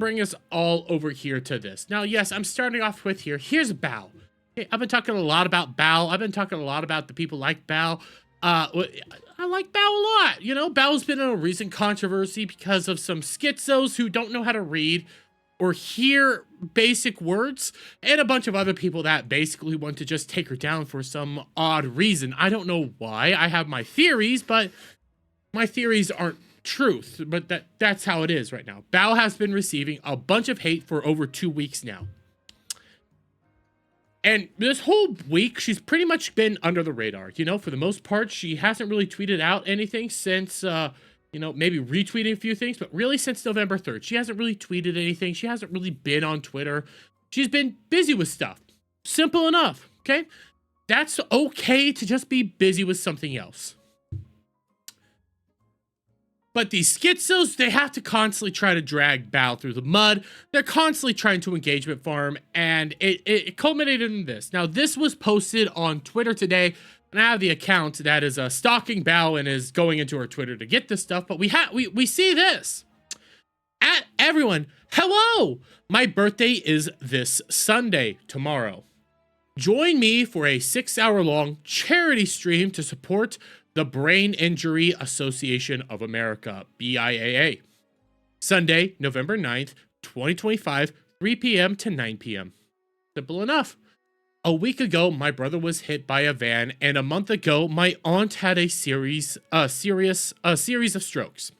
bring us all over here to this. Now, yes, I'm starting off with here's Bao. Okay, I've been talking a lot about Bao. I've been talking a lot about the people like Bao. I like Bao a lot. You know, Bao's been in a recent controversy because of some schizos who don't know how to read or hear basic words, and a bunch of other people that basically want to just take her down for some odd reason. I don't know why. I have my theories, but my theories aren't truth, but that's how it is right now. Bao has been receiving a bunch of hate for over 2 weeks now. And this whole week, she's pretty much been under the radar. You know, for the most part, she hasn't really tweeted out anything since, you know, maybe retweeting a few things, but really since November 3rd. She hasn't really tweeted anything. She hasn't really been on Twitter. She's been busy with stuff. Simple enough, okay? That's okay to just be busy with something else. But these schizos, they have to constantly try to drag Bao through the mud. They're constantly trying to engagement farm, and it culminated in this. Now, this was posted on Twitter today, and I have the account that is stalking Bao and is going into her Twitter to get this stuff. But we see this. At everyone, hello! My birthday is this Sunday, tomorrow. Join me for a 6-hour-long charity stream to support the Brain Injury Association of America, BIAA. Sunday, November 9th, 2025, 3 p.m. to 9 p.m. Simple enough. A week ago, my brother was hit by a van, and a month ago, my aunt had a series of strokes.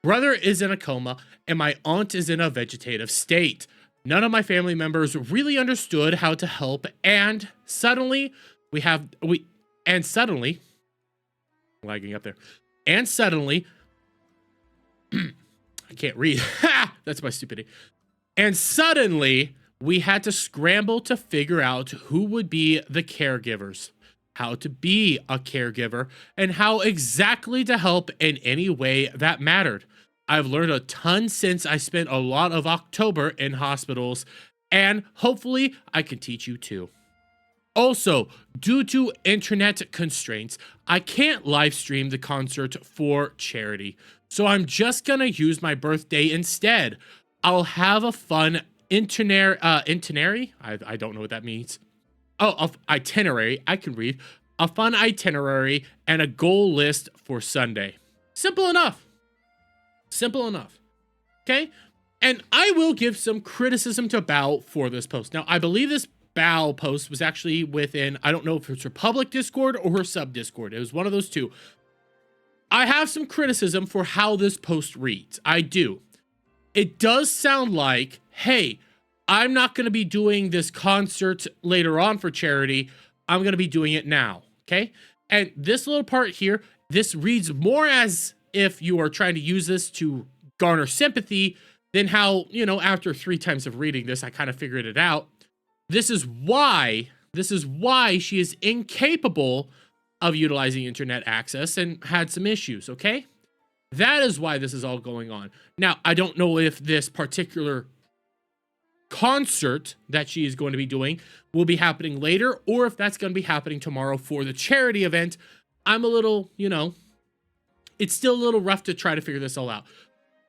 Brother is in a coma, and my aunt is in a vegetative state. None of my family members really understood how to help, and suddenly, lagging up there. And suddenly, I can't read. That's my stupidity. And suddenly, we had to scramble to figure out who would be the caregivers, how to be a caregiver, and how exactly to help in any way that mattered. I've learned a ton since I spent a lot of October in hospitals, and hopefully I can teach you too. Also, due to internet constraints, I can't live stream the concert for charity, so I'm just gonna use my birthday instead. I'll have a fun itinerary. I don't know what that means. Oh, itinerary. I can read. A fun itinerary and a goal list for Sunday. Simple enough. Simple enough. Okay? And I will give some criticism to Bao for this post. Now, I believe this Bao post was actually within, I don't know if it's her public Discord or her sub Discord. It was one of those two. I have some criticism for how this post reads. I do. It does sound like, hey, I'm not going to be doing this concert later on for charity. I'm going to be doing it now. Okay. And this little part here, this reads more as if you are trying to use this to garner sympathy than how, you know, after 3 times of reading this, I kind of figured it out. This is why she is incapable of utilizing internet access and had some issues, okay? That is why this is all going on. Now, I don't know if this particular concert that she is going to be doing will be happening later, or if that's going to be happening tomorrow for the charity event. I'm a little, you know, it's still a little rough to try to figure this all out.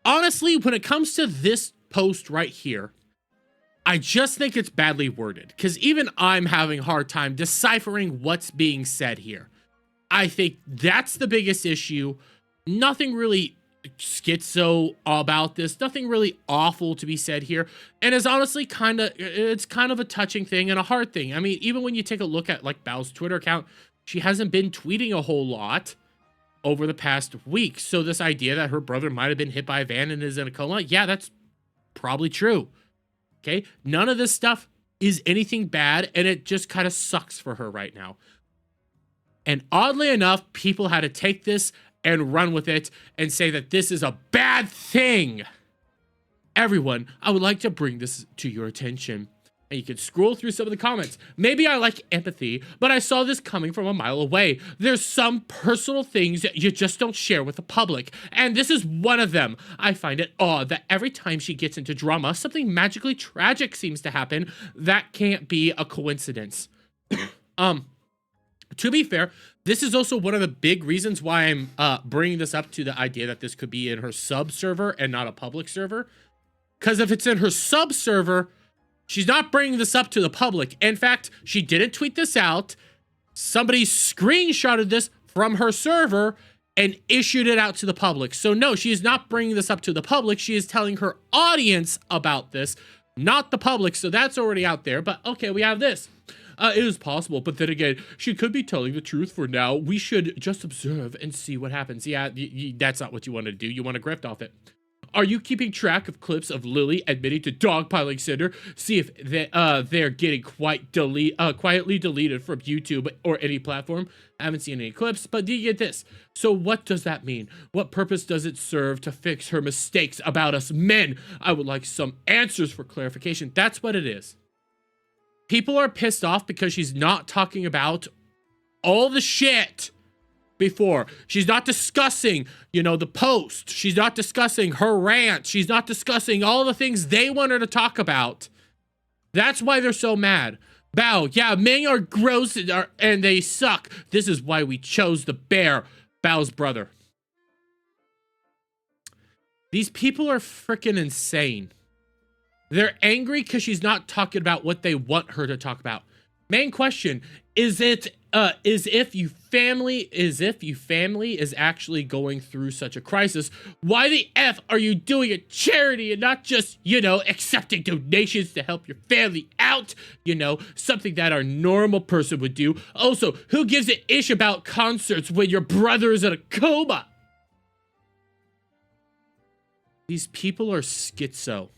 Honestly, when it comes to this post right here, I just think it's badly worded, because even I'm having a hard time deciphering what's being said here. I think that's the biggest issue. Nothing really schizo about this. Nothing really awful to be said here. And it's honestly it's kind of a touching thing and a hard thing. I mean, even when you take a look at like Bao's Twitter account, she hasn't been tweeting a whole lot over the past week. So this idea that her brother might have been hit by a van and is in a coma, yeah, that's probably true. Okay, none of this stuff is anything bad, and it just kind of sucks for her right now. And oddly enough, people had to take this and run with it and say that this is a bad thing. Everyone, I would like to bring this to your attention. And you can scroll through some of the comments. Maybe I like empathy, but I saw this coming from a mile away. There's some personal things that you just don't share with the public, and this is one of them. I find it odd that every time she gets into drama, something magically tragic seems to happen. That can't be a coincidence. To be fair, this is also one of the big reasons why I'm bringing this up to the idea that this could be in her sub server and not a public server. Because if it's in her sub server, she's not bringing this up to the public. In fact, she didn't tweet this out. Somebody screenshotted this from her server and issued it out to the public. So no, she is not bringing this up to the public. She is telling her audience about this, not the public. So that's already out there. But okay, we have this. It is possible, but then again, she could be telling the truth for now. We should just observe and see what happens. Yeah, that's not what you want to do. You want to grift off it. Are you keeping track of clips of Lily admitting to dogpiling Cinder? See if they're getting quietly deleted from YouTube or any platform. I haven't seen any clips, but do you get this? So what does that mean? What purpose does it serve to fix her mistakes about us men? I would like some answers for clarification. That's what it is. People are pissed off because she's not talking about all the shit before. She's not discussing, you know, the post. She's not discussing her rant. She's not discussing all the things they want her to talk about. That's why they're so mad. Bao, yeah, men are gross and they suck. This is why we chose the bear. Bao's brother. These people are freaking insane. They're angry because she's not talking about what they want her to talk about. Main question is if you family is actually going through such a crisis, why the F are you doing a charity and not just, you know, accepting donations to help your family out? You know, something that our normal person would do. Also, who gives a ish about concerts when your brother is in a coma? These people are schizo.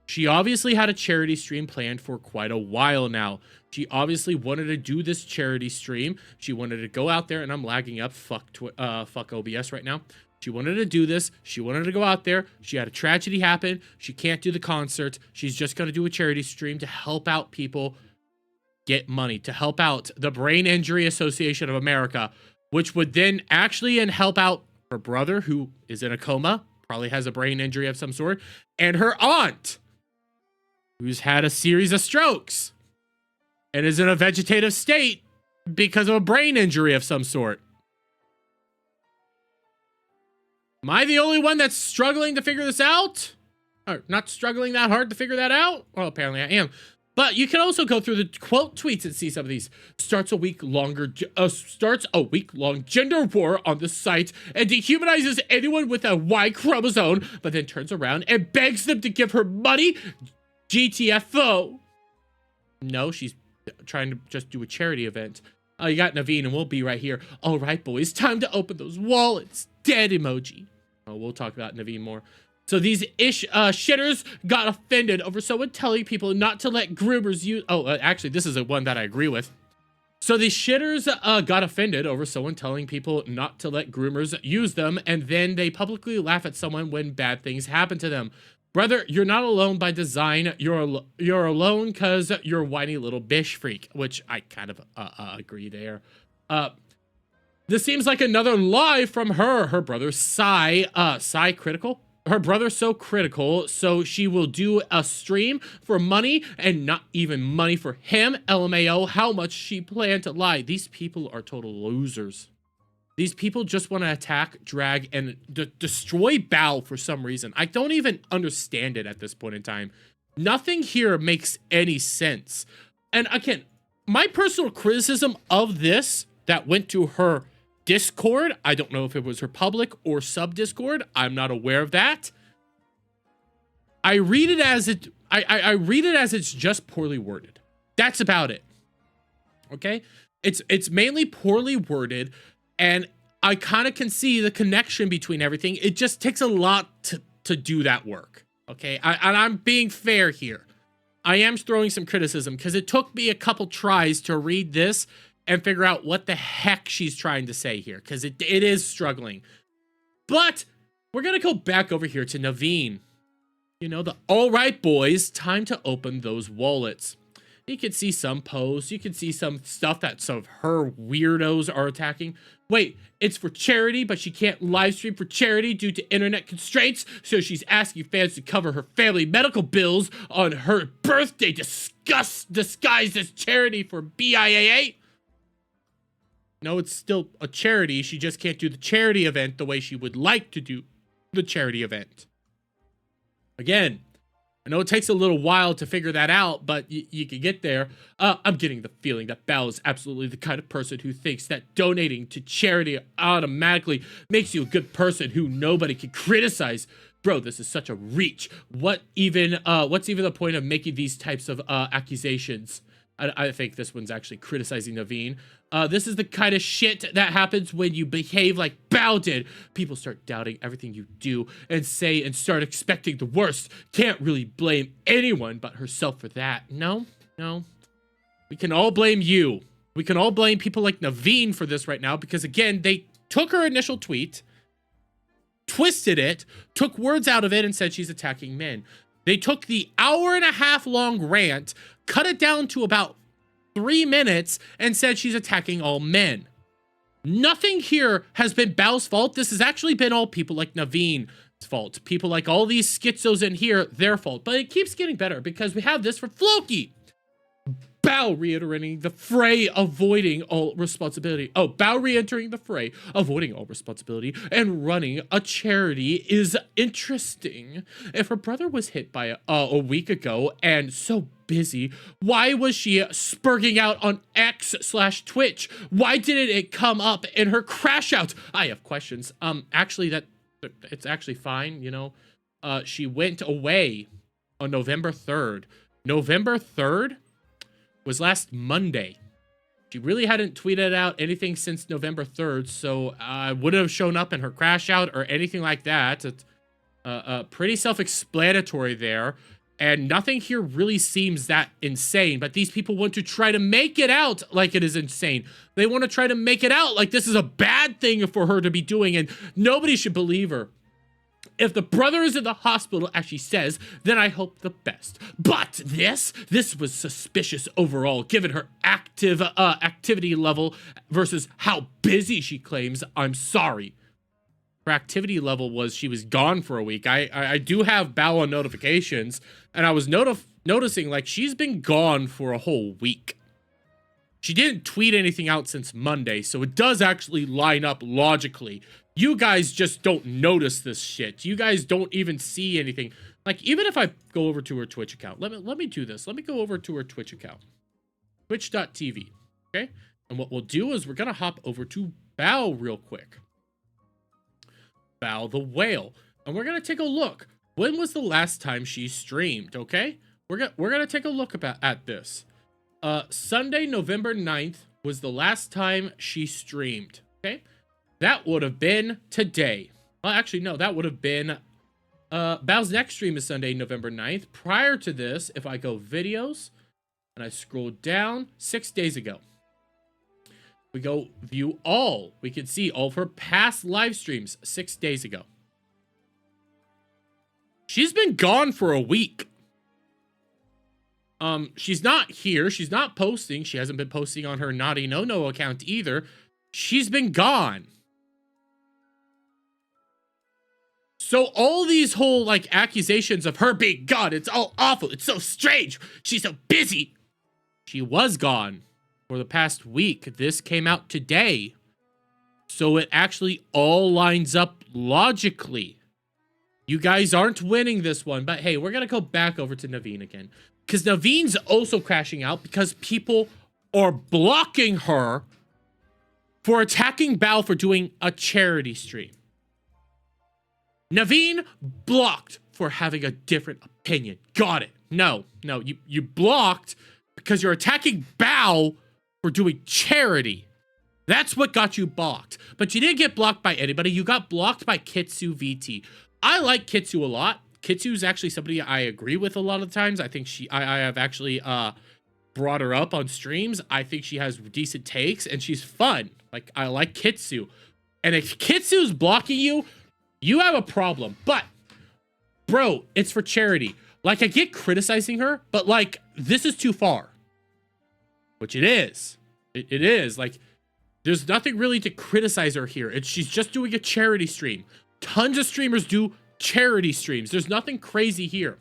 She obviously had a charity stream planned for quite a while now. She obviously wanted to do this charity stream. She wanted to go out there, and I'm lagging up. Fuck OBS right now. She wanted to do this. She wanted to go out there. She had a tragedy happen. She can't do the concert. She's just going to do a charity stream to help out people get money, to help out the Brain Injury Association of America, which would then actually help out her brother, who is in a coma, probably has a brain injury of some sort, and her aunt, who's had a series of strokes and is in a vegetative state because of a brain injury of some sort. Am I the only one that's struggling to figure this out? Or not struggling that hard to figure that out? Well, apparently I am. But you can also go through the quote tweets and see some of these. Starts a week-long gender war on the site and dehumanizes anyone with a Y chromosome, but then turns around and begs them to give her money. GTFO. No, she's trying to just do a charity event. Oh, you got Naveen, and we'll be right here. All right, boys, time to open those wallets. Dead emoji. Oh, we'll talk about Naveen more. So these shitters got offended over someone telling people not to let groomers use... Oh, actually, this is one that I agree with. So these shitters got offended over someone telling people not to let groomers use them, and then they publicly laugh at someone when bad things happen to them. Brother, you're not alone by design. You're alone because you're a whiny little bish freak, which I kind of agree there. This seems like another lie from her. Her brother, Psy Critical. Her brother's so critical, so she will do a stream for money and not even money for him. LMAO, how much she planned to lie. These people are total losers. These people just want to attack, drag, and destroy Bao for some reason. I don't even understand it at this point in time. Nothing here makes any sense. And again, my personal criticism of this that went to her Discord, I don't know if it was her public or sub Discord. I'm not aware of that. I read it as I read it as it's just poorly worded. That's about it. Okay? It's mainly poorly worded, and I kind of can see the connection between everything. It just takes a lot to do that work. Okay? And I'm being fair here. I am throwing some criticism because it took me a couple tries to read this and figure out what the heck she's trying to say here, because it is struggling. But we're going to go back over here to Naveen. You know, the all right, boys, time to open those wallets. You can see some posts. You can see some stuff that some of her weirdos are attacking. Wait, it's for charity, but she can't live stream for charity due to internet constraints, so she's asking fans to cover her family medical bills on her birthday, disguised as charity for BIAA. No, it's still a charity. She just can't do the charity event the way she would like to do the charity event. Again, I know it takes a little while to figure that out, but you can get there. I'm getting the feeling that Bao is absolutely the kind of person who thinks that donating to charity automatically makes you a good person who nobody can criticize. Bro, this is such a reach. What's even the point of making these types of accusations? I think this one's actually criticizing Naveen. This is the kind of shit that happens when you behave like Bao did. People start doubting everything you do and say and start expecting the worst. Can't really blame anyone but herself for that. No. We can all blame you. We can all blame people like Naveen for this right now because, again, they took her initial tweet, twisted it, took words out of it, and said she's attacking men. They took the hour-and-a-half-long rant, cut it down to about 3 minutes, and said she's attacking all men. Nothing here has been Bao's fault. This has actually been all people like Naveen's fault. People like all these schizos in here, their fault. But it keeps getting better because we have this for Floki. Bao reiterating the fray, avoiding all responsibility. Oh, Bao re-entering the fray, avoiding all responsibility, and running a charity is interesting. If her brother was hit by a week ago and so busy, why was she spurging out on X/Twitch? Why didn't it come up in her crash out? I have questions. Actually, it's actually fine, you know. She went away on November 3rd. November 3rd? Was last Monday. She really hadn't tweeted out anything since November 3rd, so I wouldn't have shown up in her crash out or anything like that. It's pretty self-explanatory there, and nothing here really seems that insane, but these people want to try to make it out like it is insane. They want to try to make it out like this is a bad thing for her to be doing, and nobody should believe her. If the brother is in the hospital, as she says, then I hope the best. But this was suspicious overall, given her activity level versus how busy she claims. I'm sorry. Her activity level was she was gone for a week. I do have Bao on notifications, and I was noticing, like, she's been gone for a whole week. She didn't tweet anything out since Monday, so it does actually line up logically. You guys just don't notice this shit. You guys don't even see anything. Like, even if I go over to her Twitch account, let me do this. Let me go over to her Twitch account. Twitch.tv, okay? And what we'll do is we're going to hop over to Bao real quick. Bao the Whale. And we're going to take a look. When was the last time she streamed, okay? We're going to take a look at this. Sunday, November 9th was the last time she streamed, okay? That would have been today. Well, actually, no, that would have been... Bao's next stream is Sunday, November 9th. Prior to this, if I go videos, and I scroll down, 6 days ago. We go view all. We can see all of her past live streams 6 days ago. She's been gone for a week. She's not here. She's not posting. She hasn't been posting on her Naughty No No account either. She's been gone. So all these whole, like, accusations of her being gone, it's all awful. It's so strange. She's so busy. She was gone for the past week. This came out today. So it actually all lines up logically. You guys aren't winning this one, but hey, we're going to go back over to Naveen again. Because Naveen's also crashing out because people are blocking her for attacking Bao for doing a charity stream. Naveen blocked for having a different opinion. Got it. No, you blocked because you're attacking Bao for doing charity. That's what got you blocked. But you didn't get blocked by anybody. You got blocked by Kitsu VT. I like Kitsu a lot. Kitsu's actually somebody I agree with a lot of times. I think I have actually brought her up on streams. I think she has decent takes and she's fun. Like, I like Kitsu. And if Kitsu's blocking you, you have a problem. But, bro, it's for charity. Like, I get criticizing her, but, like, this is too far. Which it is. It is. Like, there's nothing really to criticize her here. She's just doing a charity stream. Tons of streamers do charity streams. There's nothing crazy here.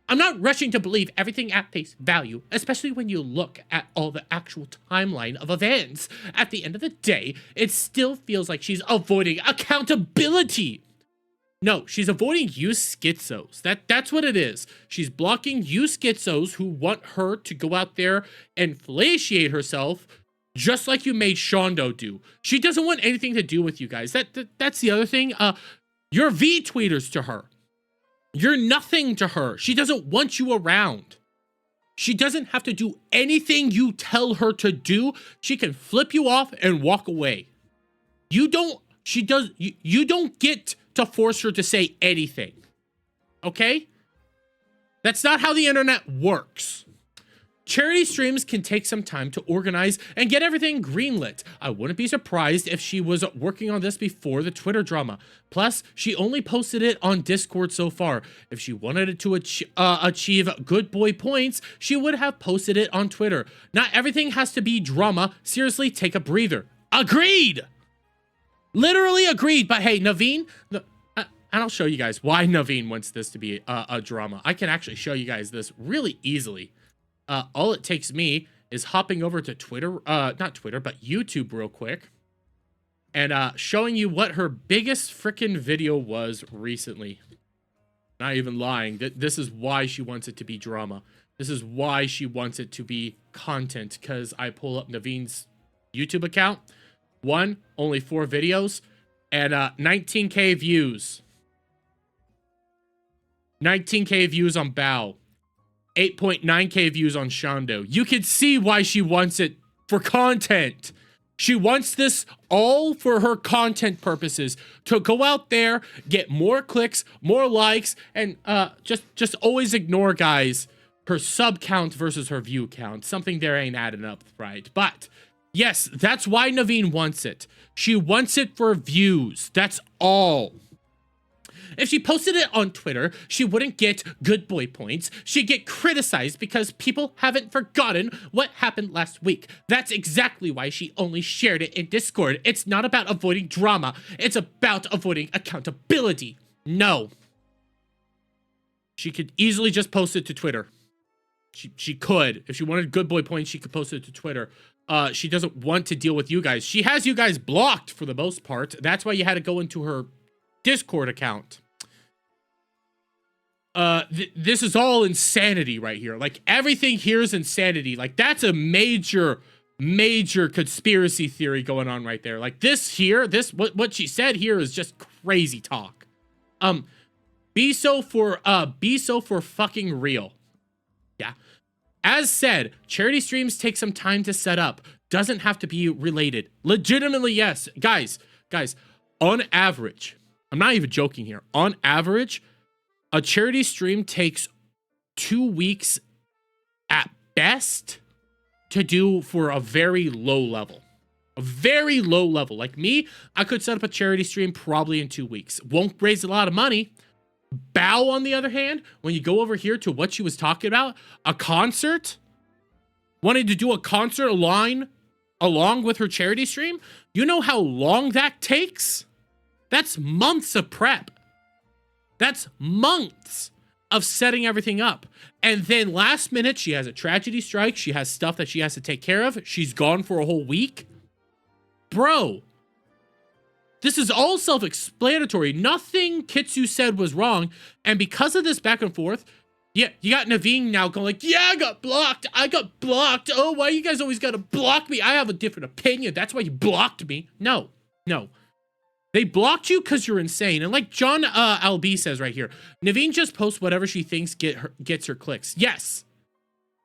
I'm not rushing to believe everything at face value, especially when you look at all the actual timeline of events. At the end of the day, it still feels like she's avoiding accountability. No, she's avoiding you schizos. That's what it is. She's blocking you schizos who want her to go out there and fellatiate herself, just like you made Shondo do. She doesn't want anything to do with you guys. That's the other thing. You're V-tweeters to her. You're nothing to her. She doesn't want you around. She doesn't have to do anything you tell her to do. She can flip you off and walk away. You don't get to force her to say anything. Okay? That's not how the internet works. Charity streams can take some time to organize and get everything greenlit. I wouldn't be surprised if she was working on this before the Twitter drama. Plus, she only posted it on Discord so far. If she wanted it to achieve good boy points, she would have posted it on Twitter. Not everything has to be drama. Seriously, take a breather. Agreed! Literally agreed. But hey, Naveen, and I'll show you guys why Naveen wants this to be a drama. I can actually show you guys this really easily. All it takes me is hopping over to Twitter, not Twitter, but YouTube real quick, and showing you what her biggest freaking video was recently. Not even lying. This is why she wants it to be drama. This is why she wants it to be content, because I pull up Naveen's YouTube account. Only 4 videos, and 19K views. 19K views on Bao. 8.9K views on Shondo. You can see why she wants it for content. She wants this all for her content purposes, to go out there, get more clicks, more likes, and just always ignore, guys, her sub count versus her view count. Something there ain't adding up right. But yes, that's why Naveen wants it. She wants it for views. That's all. If she posted it on Twitter, she wouldn't get good boy points. She'd get criticized because people haven't forgotten what happened last week. That's exactly why she only shared it in Discord. It's not about avoiding drama. It's about avoiding accountability. No. She could easily just post it to Twitter. She could. If she wanted good boy points, she could post it to Twitter. She doesn't want to deal with you guys. She has you guys blocked for the most part. That's why you had to go into her Discord account. This is all insanity right here. Like, everything here is insanity. Like, that's a major conspiracy theory going on right there. Like, what she said here is just crazy talk. Be so for fucking real. Yeah. As said, charity streams take some time to set up. Doesn't have to be related. Legitimately, yes. Guys, on average, I'm not even joking here. On average, a charity stream takes 2 weeks at best to do for a very low level. A very low level. Like me, I could set up a charity stream probably in 2 weeks. Won't raise a lot of money. Bao, on the other hand, when you go over here to what she was talking about, a concert, wanting to do a concert along with her charity stream, you know how long that takes? That's months of prep. That's months of setting everything up. And then last minute, she has a tragedy strike. She has stuff that she has to take care of. She's gone for a whole week. Bro, this is all self-explanatory. Nothing Kitsu said was wrong. And because of this back and forth, yeah, you got Naveen now going like, yeah, I got blocked. Oh, why you guys always gotta block me? I have a different opinion. That's why you blocked me. No. They blocked you because you're insane. And like John LB says right here, Naveen just posts whatever she thinks gets her clicks. Yes.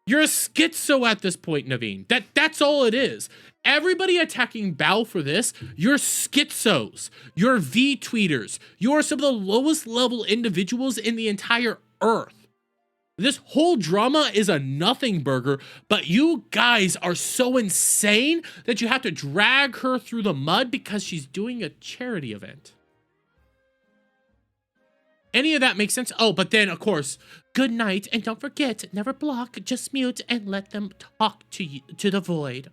You're a schizo at this point, Naveen. That's all it is. Everybody attacking Bao for this, you're schizos. You're V-tweeters. You're some of the lowest level individuals in the entire earth. This whole drama is a nothing burger, but you guys are so insane that you have to drag her through the mud because she's doing a charity event. Any of that makes sense? Oh, but then, of course, good night, and don't forget, never block, just mute, and let them talk to you, to the void.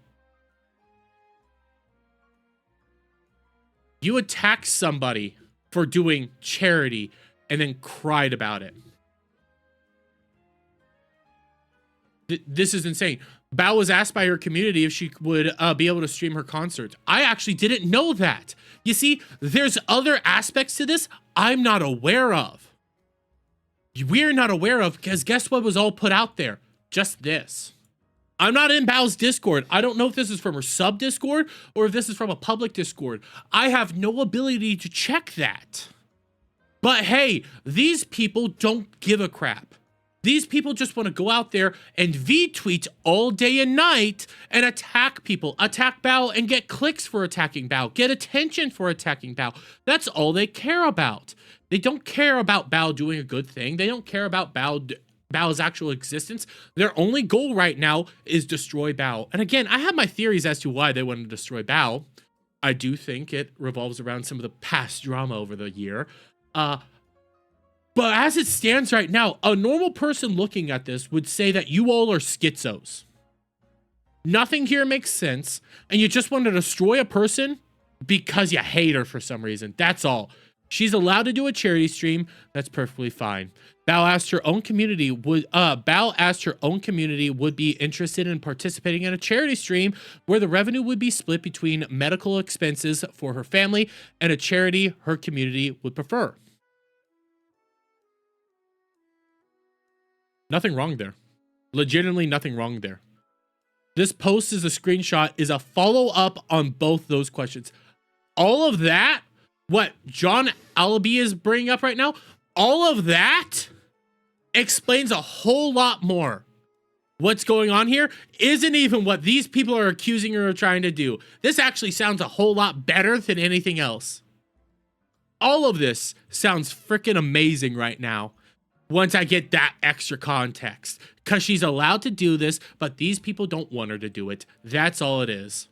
You attacked somebody for doing charity and then cried about it. This is insane. Bao was asked by her community if she would be able to stream her concert. I actually didn't know that. You see, there's other aspects to this I'm not aware of. We're not aware of, because guess what was all put out there? Just this. I'm not in Bao's Discord. I don't know if this is from her sub Discord or if this is from a public Discord. I have no ability to check that. But hey, these people don't give a crap. These people just want to go out there and V-tweet all day and night and attack people, attack Bao and get clicks for attacking Bao, get attention for attacking Bao. That's all they care about. They don't care about Bao doing a good thing. They don't care about Bao's actual existence. Their only goal right now is destroy Bao. And again, I have my theories as to why they want to destroy Bao. I do think it revolves around some of the past drama over the year. But as it stands right now, a normal person looking at this would say that you all are schizos. Nothing here makes sense, and you just want to destroy a person because you hate her for some reason. That's all. She's allowed to do a charity stream. That's perfectly fine. Bao asked her own community would be interested in participating in a charity stream where the revenue would be split between medical expenses for her family and a charity her community would prefer. Nothing wrong there. Legitimately nothing wrong there. This post is a screenshot, is a follow-up on both those questions. All of that, what John Alabi is bringing up right now, all of that explains a whole lot more. What's going on here isn't even what these people are accusing her of trying to do. This actually sounds a whole lot better than anything else. All of this sounds freaking amazing right now once I get that extra context. Because she's allowed to do this, but these people don't want her to do it. That's all it is.